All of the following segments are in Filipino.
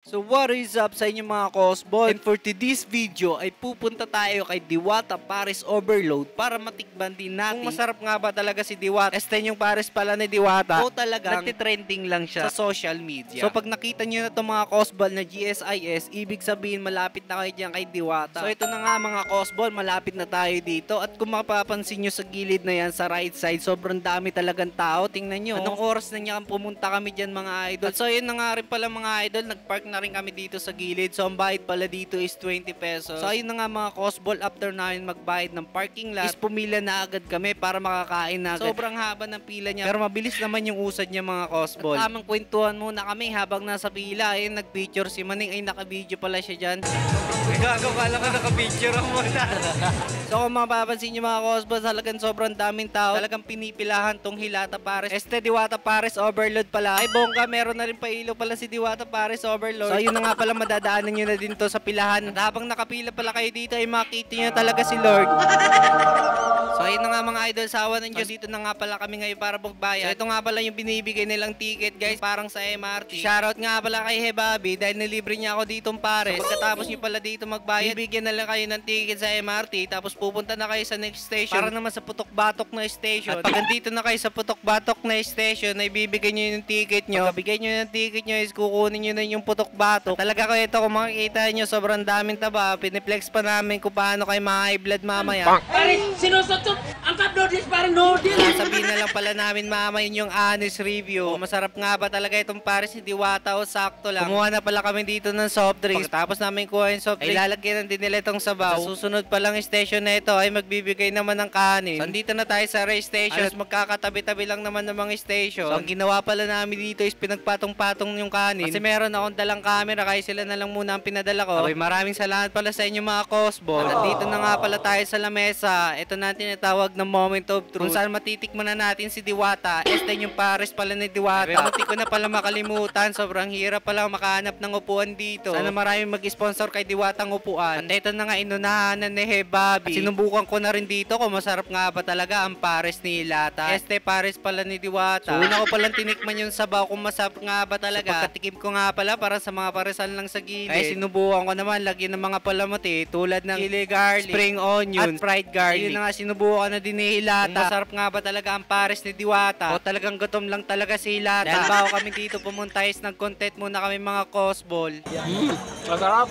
So what is up sa inyo mga Cosbol? And for today's video ay pupunta tayo kay Diwata Paris Overload para matikman din natin kung masarap nga ba talaga si Diwata. Este yung Paris pala ni Diwata o talagang nagtitrending lang siya sa social media. So pag nakita nyo na itong mga Cosbol na GSIS, ibig sabihin malapit na kayo dyan kay Diwata. So ito na nga mga Cosbol, malapit na tayo dito. At kung mapapansin nyo sa gilid na yan, sa right side, sobrang dami talagang tao. Tingnan nyo, anong oras na niya pumunta kami dyan mga idol. At so yun na nga rin pala mga idol, nagpark na rin kami dito sa gilid. So ang bayad pala dito is 20 pesos. So ayun na nga mga Cosbol, after namin magbayad ng parking lot, is pumila na agad kami para makakain na agad. Sobrang haba ng pila niya, pero mabilis naman yung usad niya mga Cosbol. At tamang kwentuhan muna kami habang nasa pila. Ayun, nagpicture si Maning. Ay, naka-video pala siya dyan. Gago, kala ka naka-picture ako muna. So kung mapapansin nyo mga Cosbol, talagang sobrang daming tao. Talagang pinipilahan tong Hilata Paris. Diwata Paris Overload pala. Ay bongga, meron na rin pailaw pala si Diwata Paris Overload. So ayun na nga pala, madadaanan nyo na din to sa pilahan. At habang nakapila pala kayo dito ay makita nyo talaga si Lord. So ayun na nga mga idol, sa awa ng Diyos, dito na nga pala kami ngayon para magbayad. So ito nga pala yung binibigay nilang ticket guys, parang sa MRT. Shoutout nga pala kay Hebabi dahil nilibre niya ako ditong Paris. So, pagkatapos nyo pala dito magbayad, bibigyan na lang kayo ng ticket sa MRT, tapos pupunta na kayo sa next station para naman sa Putok-Batok na station. At pag andito na kayo sa Putok-Batok na station, ay bibigyan nyo yung ticket nyo. Pagkabigay nyo yung ticket nyo is kukunin nyo na yung Putok-Batok. Talaga ko ito, kung makikita nyo, sobrang daming taba. Piniplex pa namin kung paano kayo mga high blood mamaya. Paris, sinusutok ang kaploadis parang noodle. Sabihin na lang pala namin mamaya yung honest review. Kung masarap nga ba talaga itong Paris ni Diwata o sakto lang. Kumuha na pala kami dito ng soft drinks. Pagkatapos namin kuha yung soft drinks, ay lalagyan din nila itong sabaw. Sa susunod pa lang station na ito ay magbibigay naman ng kanin. So andito na tayo sa race station. Alas magkakatabi-tabi lang naman ng mga station. So ang ginawa pala namin dito is pinagpatong-patong yung kanin. Kasi meron akong dalang camera, kaya sila na lang muna ang pinadala ko. Okay, maraming salamat pala sa inyo mga Cosbol. At dito na nga pala tayo sa lamesa. Ito na tinatawag na moment of truth. Kung saan matitikman na natin si Diwata. Yung Paris pala ni Diwata. Pero muntik ko na pala makalimutan. Sobrang hirap pala makahanap ng upuan dito. Sana maraming mag-sponsor kay Diwatang upuan. At ito na nga inunahanan ni Hebabi. At sinubukan ko na rin dito kung masarap nga ba talaga ang Paris ni Hilata. Paris pala ni Diwata. So una ko palang tinikman yung sabaw kung masarap nga ba talaga. So pagkatikim ko nga pala para sa mga parisan lang sa gilid. Ay sinubukan ko naman lagyan ng mga palamuti tulad ng chili garlic, spring onion, at fried garlic. Ayun na nga, sinubukan na din ni Hilata. Kung masarap nga ba talaga ang Paris ni Diwata o talagang gutom lang talaga si Hilata. Dahil bago kami dito pumunta is nag-content muna kami mga Cosbol. Masarap.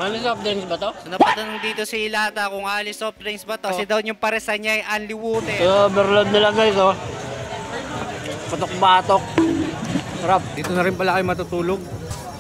Ano soft drinks ba to? So napatanong dito si Hilata kung alis soft drinks ba to. Kasi daw yung parisan niya ay only water. So, overload nila guys oh. Putok-batok. Sarap. Dito na rin pala kayo matutulog.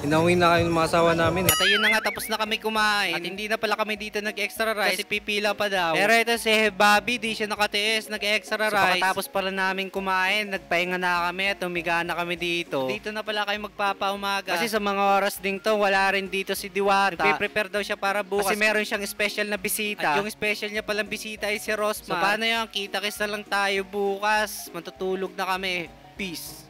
Inawin na kayo ng mga asawa namin. At ayun na nga, tapos na kami kumain. At hindi na pala kami dito nag-extra rice kasi pipila pa daw. Pero ito si Bobby, di siya nakatiis, nag-extra rice. So tapos pala namin kumain, nagpahinga na kami at umiga na kami dito. Dito na pala kayo magpapaumaga. Kasi sa mga oras ding to, wala rin dito si Diwata. Nagpe-prepare daw siya para bukas. Kasi meron siyang special na bisita. At yung special niya palang bisita ay si Rosmar. So paano yan? Kita-kits na lang tayo bukas. Matutulog na kami. Peace.